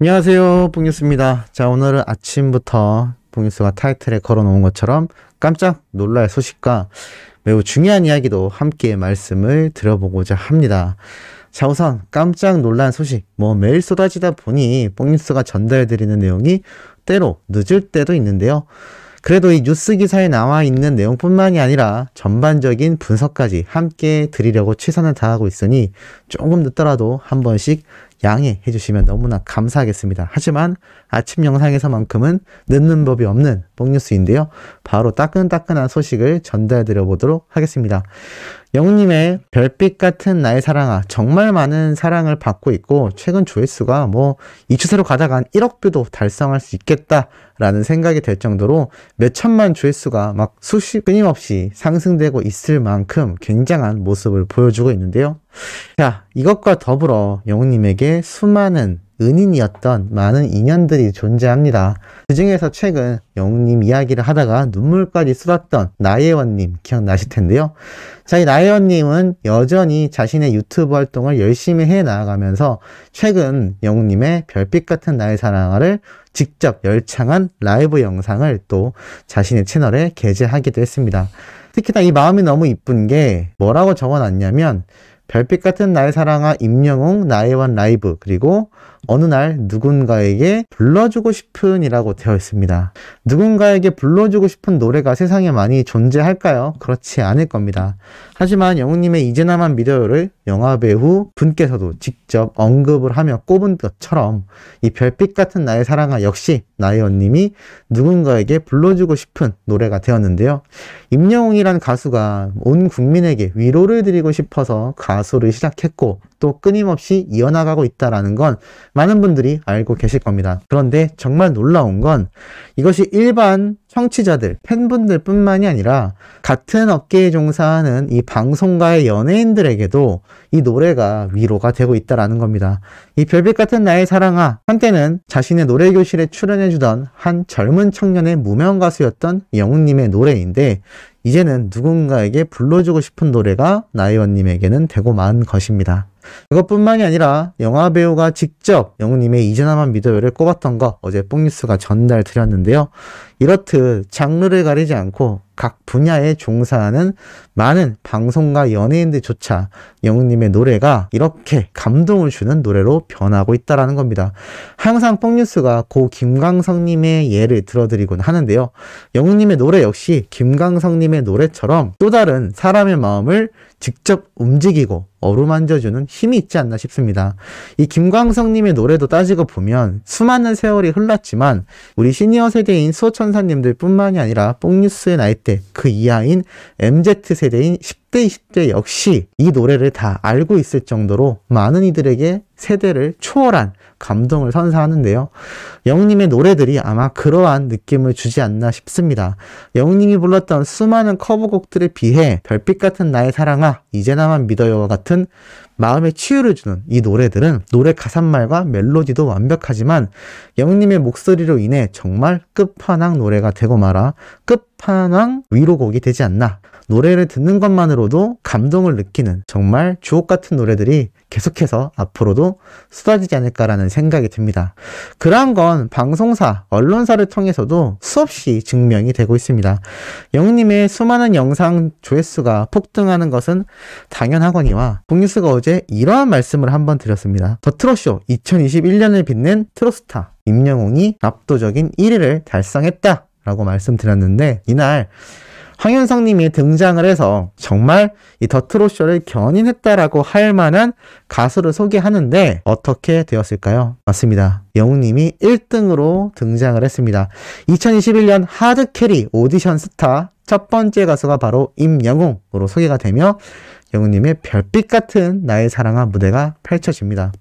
안녕하세요, 뽕뉴스입니다. 자, 오늘은 아침부터 뽕뉴스가 타이틀에 걸어놓은 것처럼 깜짝 놀랄 소식과 매우 중요한 이야기도 함께 말씀을 드려보고자 합니다. 자, 우선 깜짝 놀란 소식, 매일 쏟아지다 보니 뽕뉴스가 전달해드리는 내용이 때로 늦을 때도 있는데요. 그래도 이 뉴스 기사에 나와 있는 내용뿐만이 아니라 전반적인 분석까지 함께 드리려고 최선을 다하고 있으니 조금 늦더라도 한 번씩 양해해 주시면 너무나 감사하겠습니다. 하지만 아침 영상에서만큼은 늦는 법이 없는 뽕뉴스인데요. 바로 따끈따끈한 소식을 전달드려 보도록 하겠습니다. 영웅님의 별빛 같은 나의 사랑아, 정말 많은 사랑을 받고 있고 최근 조회수가 이 추세로 가다가 한 1억 뷰도 달성할 수 있겠다라는 생각이 될 정도로 몇 천만 조회수가 막 끊임없이 상승되고 있을 만큼 굉장한 모습을 보여주고 있는데요. 자, 이것과 더불어 영웅님에게 수많은 은인이었던 많은 인연들이 존재합니다. 그 중에서 최근 영웅님 이야기를 하다가 눈물까지 쏟았던 나예원님 기억나실 텐데요. 자, 이 나예원님은 여전히 자신의 유튜브 활동을 열심히 해 나아가면서 최근 영웅님의 별빛 같은 나의 사랑을 직접 열창한 라이브 영상을 또 자신의 채널에 게재하기도 했습니다. 특히나 이 마음이 너무 이쁜 게 뭐라고 적어놨냐면 별빛 같은 나의 사랑아 임영웅 나예원 라이브, 그리고 어느 날 누군가에게 불러주고 싶은 이라고 되어 있습니다. 누군가에게 불러주고 싶은 노래가 세상에 많이 존재할까요? 그렇지 않을 겁니다. 하지만 영웅님의 이제나만 믿어요를 영화배우 분께서도 직접 언급을 하며 꼽은 것처럼 이 별빛 같은 나의 사랑아 역시 나예원님이 누군가에게 불러주고 싶은 노래가 되었는데요. 임영웅이란 가수가 온 국민에게 위로를 드리고 싶어서 가수를 시작했고 또 끊임없이 이어나가고 있다는 건 많은 분들이 알고 계실 겁니다. 그런데 정말 놀라운 건 이것이 일반 청취자들, 팬분들 뿐만이 아니라 같은 업계에 종사하는 이 방송가의 연예인들에게도 이 노래가 위로가 되고 있다는 겁니다. 이 별빛 같은 나의 사랑아, 한때는 자신의 노래교실에 출연해주던 한 젊은 청년의 무명 가수였던 영웅님의 노래인데 이제는 누군가에게 불러주고 싶은 노래가 나예원님에게는 되고 만 것입니다. 그것뿐만이 아니라 영화배우가 직접 영웅님의 이제나만 믿어요를 꼽았던 거 어제 뽕뉴스가 전달 드렸는데요. 이렇듯 장르를 가리지 않고 각 분야에 종사하는 많은 방송가 연예인들조차 영웅님의 노래가 이렇게 감동을 주는 노래로 변하고 있다는 겁니다. 항상 뽕뉴스가 고 김광석님의 예를 들어드리곤 하는데요. 영웅님의 노래 역시 김광석님의 노래처럼 또 다른 사람의 마음을 직접 움직이고 어루만져주는 힘이 있지 않나 싶습니다. 이 김광석님의 노래도 따지고 보면 수많은 세월이 흘렀지만 우리 시니어 세대인 수호천사님들 뿐만이 아니라 뽕뉴스의 나이대 그 이하인 MZ세대인 10대, 20대 역시 이 노래를 다 알고 있을 정도로 많은 이들에게 세대를 초월한 감동을 선사하는데요. 영웅님의 노래들이 아마 그러한 느낌을 주지 않나 싶습니다. 영웅님이 불렀던 수많은 커버곡들에 비해 별빛 같은 나의 사랑아, 이제나만 믿어요와 같은 마음의 치유를 주는 이 노래들은 노래 가사말과 멜로디도 완벽하지만 영웅님의 목소리로 인해 정말 끝판왕 노래가 되고 말아 끝판왕 위로곡이 되지 않나. 노래를 듣는 것만으로도 감동을 느끼는 정말 주옥같은 노래들이 계속해서 앞으로도 쏟아지지 않을까라는 생각이 듭니다. 그러한 건 방송사, 언론사를 통해서도 수없이 증명이 되고 있습니다. 영웅님의 수많은 영상 조회수가 폭등하는 것은 당연하거니와 뽕뉴스가 어제 이러한 말씀을 한번 드렸습니다. 더 트롯쇼 2021년을 빛낸 트롯스타 임영웅이 압도적인 1위를 달성했다라고 말씀드렸는데 이날 황윤성님이 등장을 해서 정말 이 더 트롯쇼를 견인했다라고 할 만한 가수를 소개하는데 어떻게 되었을까요? 맞습니다. 영웅님이 1등으로 등장을 했습니다. 2021년 하드캐리 오디션 스타 첫 번째 가수가 바로 임영웅으로 소개가 되며 영웅님의 별빛 같은 나의 사랑아 무대가 펼쳐집니다.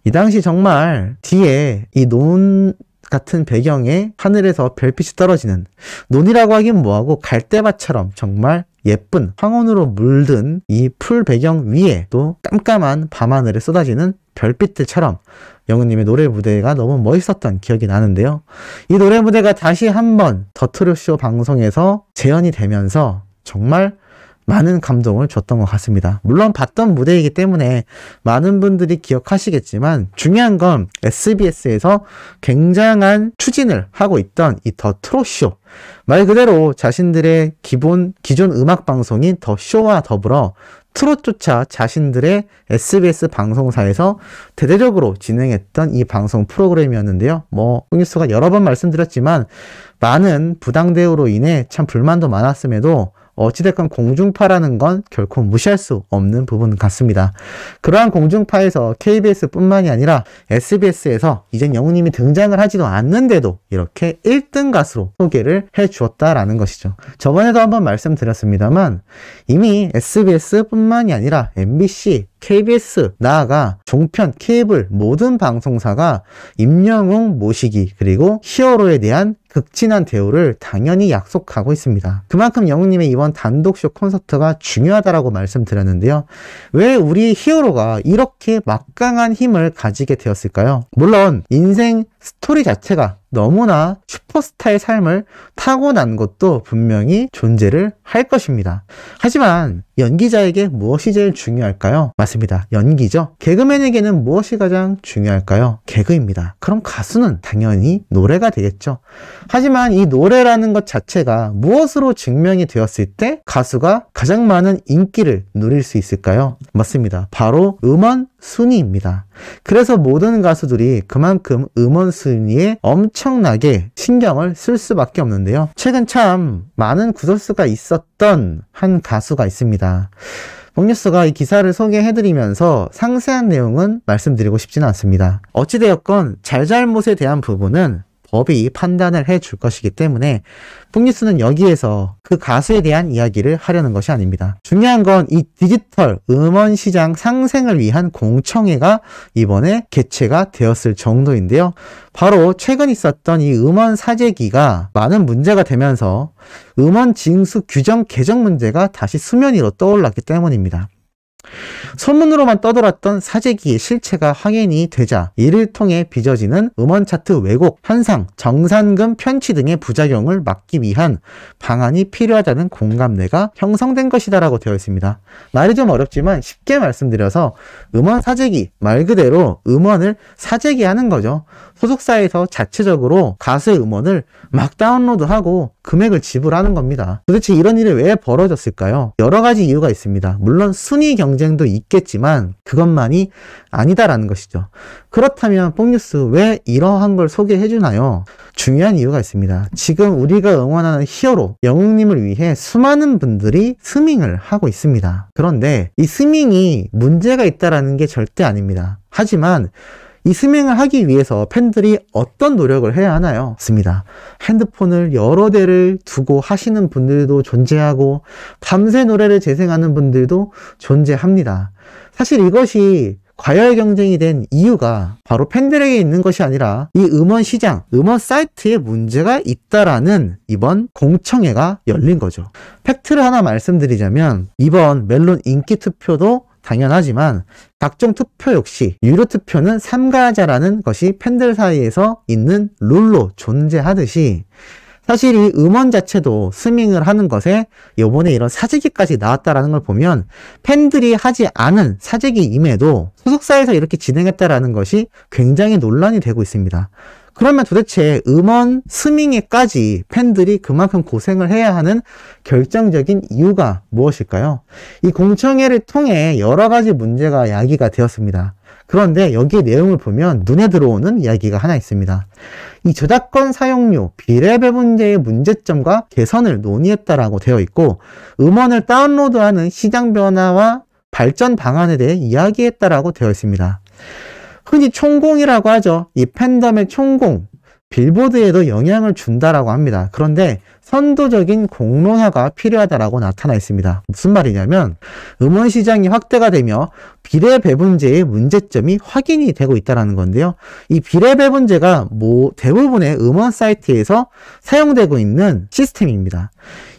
이 당시 정말 뒤에 이 같은 배경에 하늘에서 별빛이 떨어지는, 논이라고 하긴 뭐하고 갈대밭처럼 정말 예쁜 황혼으로 물든 이 풀 배경 위에 또 깜깜한 밤하늘에 쏟아지는 별빛들처럼 영웅님의 노래 무대가 너무 멋있었던 기억이 나는데요. 이 노래 무대가 다시 한번 더 트롯쇼 방송에서 재현이 되면서 정말 많은 감동을 줬던 것 같습니다. 물론 봤던 무대이기 때문에 많은 분들이 기억하시겠지만 중요한 건 SBS에서 굉장한 추진을 하고 있던 이 더 트롯쇼, 말 그대로 자신들의 기존 음악 방송인 더 쇼와 더불어 트롯조차 자신들의 SBS 방송사에서 대대적으로 진행했던 이 방송 프로그램이었는데요. 뽕뉴스가 여러 번 말씀드렸지만 많은 부당 대우로 인해 참 불만도 많았음에도 어찌됐건 공중파라는 건 결코 무시할 수 없는 부분 같습니다. 그러한 공중파에서 KBS뿐만이 아니라 SBS에서 이젠 영웅님이 등장을 하지도 않는데도 이렇게 1등 가수로 소개를 해주었다라는 것이죠. 저번에도 한번 말씀드렸습니다만 이미 SBS뿐만이 아니라 MBC, KBS, 나아가 종편, 케이블 모든 방송사가 임영웅 모시기 그리고 히어로에 대한 극진한 대우를 당연히 약속하고 있습니다. 그만큼 영웅님의 이번 단독쇼 콘서트가 중요하다라고 말씀드렸는데요. 왜 우리 히어로가 이렇게 막강한 힘을 가지게 되었을까요? 물론 인생 스토리 자체가 너무나 슈퍼스타의 삶을 타고난 것도 분명히 존재를 할 것입니다. 하지만 연기자에게 무엇이 제일 중요할까요? 맞습니다. 연기죠. 개그맨에게는 무엇이 가장 중요할까요? 개그입니다. 그럼 가수는 당연히 노래가 되겠죠. 하지만 이 노래라는 것 자체가 무엇으로 증명이 되었을 때 가수가 가장 많은 인기를 누릴 수 있을까요? 맞습니다. 바로 음원 순위입니다. 그래서 모든 가수들이 그만큼 음원 순위에 엄청나게 신경을 쓸 수밖에 없는데요. 최근 참 많은 구설수가 있었던 한 가수가 있습니다. 뽕뉴스가 이 기사를 소개해드리면서 상세한 내용은 말씀드리고 싶지는 않습니다. 어찌되었건 잘잘못에 대한 부분은 법이 판단을 해줄 것이기 때문에 뽕뉴스는 여기에서 그 가수에 대한 이야기를 하려는 것이 아닙니다. 중요한 건 이 디지털 음원 시장 상생을 위한 공청회가 이번에 개최가 되었을 정도인데요. 바로 최근 있었던 이 음원 사재기가 많은 문제가 되면서 음원 징수 규정 개정 문제가 다시 수면 위로 떠올랐기 때문입니다. 소문으로만 떠돌았던 사재기의 실체가 확인이 되자 이를 통해 빚어지는 음원 차트 왜곡, 현상, 정산금 편취 등의 부작용을 막기 위한 방안이 필요하다는 공감대가 형성된 것이다라고 되어 있습니다. 말이 좀 어렵지만 쉽게 말씀드려서 음원 사재기, 말 그대로 음원을 사재기하는 거죠. 소속사에서 자체적으로 가수의 음원을 막 다운로드하고 금액을 지불하는 겁니다. 도대체 이런 일이 왜 벌어졌을까요? 여러 가지 이유가 있습니다. 물론 순위 경쟁도 있겠지만 그것만이 아니다라는 것이죠. 그렇다면 뽕뉴스 왜 이러한 걸 소개해주나요? 중요한 이유가 있습니다. 지금 우리가 응원하는 히어로 영웅님을 위해 수많은 분들이 스밍을 하고 있습니다. 그런데 이 스밍이 문제가 있다라는 게 절대 아닙니다. 하지만 이 스밍을 하기 위해서 팬들이 어떤 노력을 해야 하나요? 맞습니다. 핸드폰을 여러 대를 두고 하시는 분들도 존재하고 밤새 노래를 재생하는 분들도 존재합니다. 사실 이것이 과열 경쟁이 된 이유가 바로 팬들에게 있는 것이 아니라 이 음원 시장, 음원 사이트에 문제가 있다라는 이번 공청회가 열린 거죠. 팩트를 하나 말씀드리자면 이번 멜론 인기 투표도 당연하지만 각종 투표 역시 유료 투표는 삼가자라는 것이 팬들 사이에서 있는 룰로 존재하듯이 사실 이 음원 자체도 스밍을 하는 것에 이번에 이런 사재기까지 나왔다라는 걸 보면 팬들이 하지 않은 사재기임에도 소속사에서 이렇게 진행했다라는 것이 굉장히 논란이 되고 있습니다. 그러면 도대체 음원 스밍에까지 팬들이 그만큼 고생을 해야 하는 결정적인 이유가 무엇일까요? 이 공청회를 통해 여러 가지 문제가 야기가 되었습니다. 그런데 여기에 내용을 보면 눈에 들어오는 이야기가 하나 있습니다. 이 저작권 사용료, 비례배 문제의 문제점과 개선을 논의했다라고 되어 있고 음원을 다운로드하는 시장 변화와 발전 방안에 대해 이야기했다라고 되어 있습니다. 흔히 총공이라고 하죠. 이 팬덤의 총공, 빌보드에도 영향을 준다라고 합니다. 그런데 선도적인 공론화가 필요하다라고 나타나 있습니다. 무슨 말이냐면 음원 시장이 확대가 되며 비례배분제의 문제점이 확인이 되고 있다는 건데요. 이 비례배분제가 대부분의 음원 사이트에서 사용되고 있는 시스템입니다.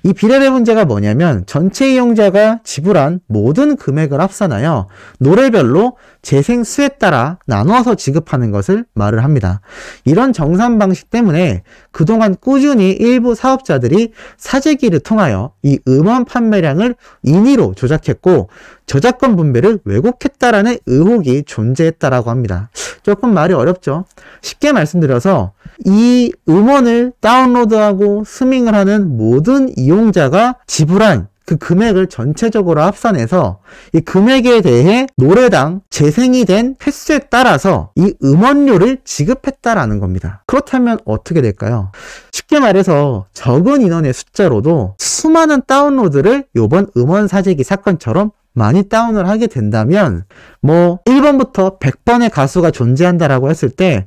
이 비례배분제가 뭐냐면 전체 이용자가 지불한 모든 금액을 합산하여 노래별로 재생수에 따라 나눠서 지급하는 것을 말을 합니다. 이런 정산 방식 때문에 그동안 꾸준히 일부 사업자들이 사재기를 통하여 이 음원 판매량을 인위로 조작했고 저작권 분배를 왜곡했다라는 의혹이 존재했다라고 합니다. 조금 말이 어렵죠. 쉽게 말씀드려서 이 음원을 다운로드하고 스밍을 하는 모든 이용자가 지불한 그 금액을 전체적으로 합산해서 이 금액에 대해 노래당 재생이 된 횟수에 따라서 이 음원료를 지급했다라는 겁니다. 그렇다면 어떻게 될까요? 쉽게 말해서 적은 인원의 숫자로도 수많은 다운로드를 이번 음원 사재기 사건처럼 많이 다운을 하게 된다면 1번부터 100번의 가수가 존재한다라고 했을 때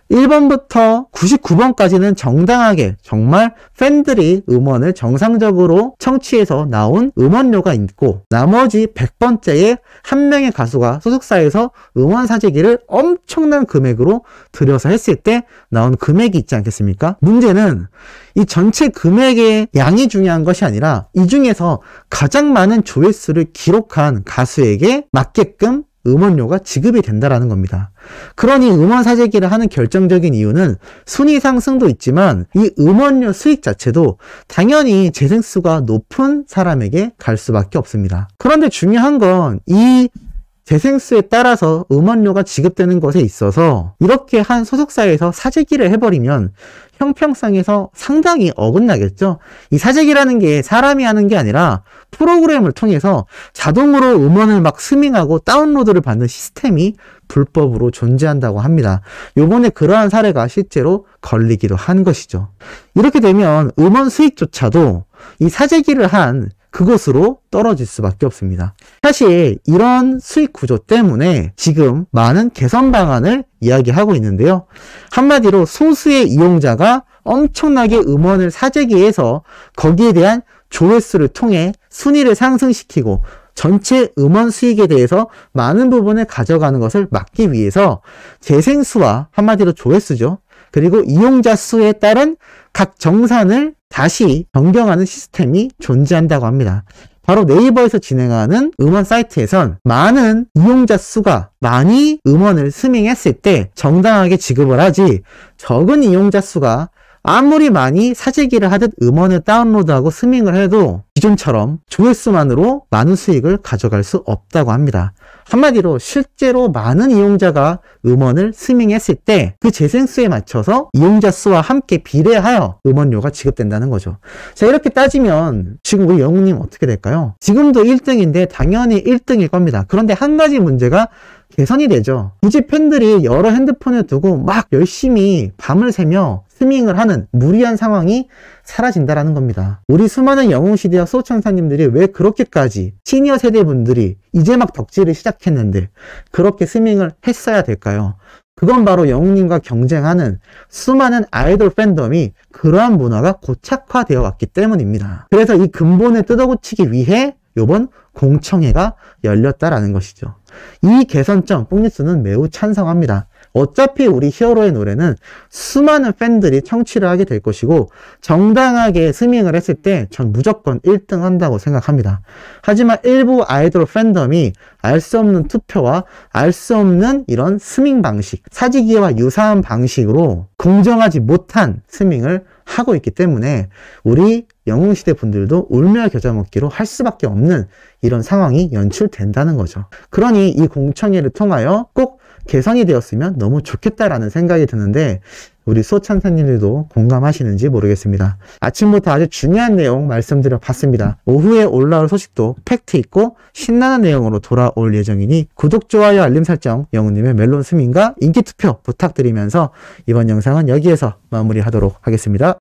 1번부터 99번까지는 정당하게 정말 팬들이 음원을 정상적으로 청취해서 나온 음원료가 있고 나머지 100번째에 한 명의 가수가 소속사에서 음원 사재기를 엄청난 금액으로 들여서 했을 때 나온 금액이 있지 않겠습니까? 문제는 이 전체 금액의 양이 중요한 것이 아니라 이 중에서 가장 많은 조회수를 기록한 가수에게 맞게끔 음원료가 지급이 된다라는 겁니다. 그러니 음원 사재기를 하는 결정적인 이유는 순위 상승도 있지만 이 음원료 수익 자체도 당연히 재생수가 높은 사람에게 갈 수밖에 없습니다. 그런데 중요한 건 이 재생수에 따라서 음원료가 지급되는 것에 있어서 이렇게 한 소속사에서 사재기를 해버리면 형평성에서 상당히 어긋나겠죠. 이 사재기라는 게 사람이 하는 게 아니라 프로그램을 통해서 자동으로 음원을 막 스밍하고 다운로드를 받는 시스템이 불법으로 존재한다고 합니다. 요번에 그러한 사례가 실제로 걸리기도 한 것이죠. 이렇게 되면 음원 수익조차도 이 사재기를 한 그것으로 떨어질 수밖에 없습니다. 사실 이런 수익 구조 때문에 지금 많은 개선 방안을 이야기하고 있는데요. 한마디로 소수의 이용자가 엄청나게 음원을 사재기해서 거기에 대한 조회수를 통해 순위를 상승시키고 전체 음원 수익에 대해서 많은 부분을 가져가는 것을 막기 위해서 재생수와 한마디로 조회수죠. 그리고 이용자 수에 따른 각 정산을 다시 변경하는 시스템이 존재한다고 합니다. 바로 네이버에서 진행하는 음원 사이트에선 많은 이용자 수가 많이 음원을 스밍했을 때 정당하게 지급을 하지 적은 이용자 수가 아무리 많이 사재기를 하듯 음원을 다운로드하고 스밍을 해도 기존처럼 조회수만으로 많은 수익을 가져갈 수 없다고 합니다. 한마디로 실제로 많은 이용자가 음원을 스밍했을 때 그 재생수에 맞춰서 이용자 수와 함께 비례하여 음원료가 지급된다는 거죠. 자, 이렇게 따지면 지금 우리 영웅님 어떻게 될까요? 지금도 1등인데 당연히 1등일 겁니다. 그런데 한 가지 문제가 개선이 되죠. 굳이 팬들이 여러 핸드폰을 두고 막 열심히 밤을 새며 스밍을 하는 무리한 상황이 사라진다라는 겁니다. 우리 수많은 영웅시대와 소창사님들이 왜 그렇게까지 시니어 세대 분들이 이제 막 덕질을 시작했는데 그렇게 스밍을 했어야 될까요? 그건 바로 영웅님과 경쟁하는 수많은 아이돌 팬덤이 그러한 문화가 고착화되어 왔기 때문입니다. 그래서 이 근본을 뜯어고치기 위해 이번 공청회가 열렸다라는 것이죠. 이 개선점 뽕니스는 매우 찬성합니다. 어차피 우리 히어로의 노래는 수많은 팬들이 청취를 하게 될 것이고 정당하게 스밍을 했을 때 전 무조건 1등 한다고 생각합니다. 하지만 일부 아이돌 팬덤이 알 수 없는 투표와 알 수 없는 이런 스밍 방식, 사지기와 유사한 방식으로 공정하지 못한 스밍을 하고 있기 때문에 우리 영웅시대 분들도 울며 겨자 먹기로 할 수밖에 없는 이런 상황이 연출된다는 거죠. 그러니 이 공청회를 통하여 꼭 개선이 되었으면 너무 좋겠다라는 생각이 드는데 우리 소찬사님들도 공감하시는지 모르겠습니다. 아침부터 아주 중요한 내용 말씀드려 봤습니다. 오후에 올라올 소식도 팩트 있고 신나는 내용으로 돌아올 예정이니 구독, 좋아요, 알림 설정, 영웅님의 멜론 스밍과 인기 투표 부탁드리면서 이번 영상은 여기에서 마무리하도록 하겠습니다.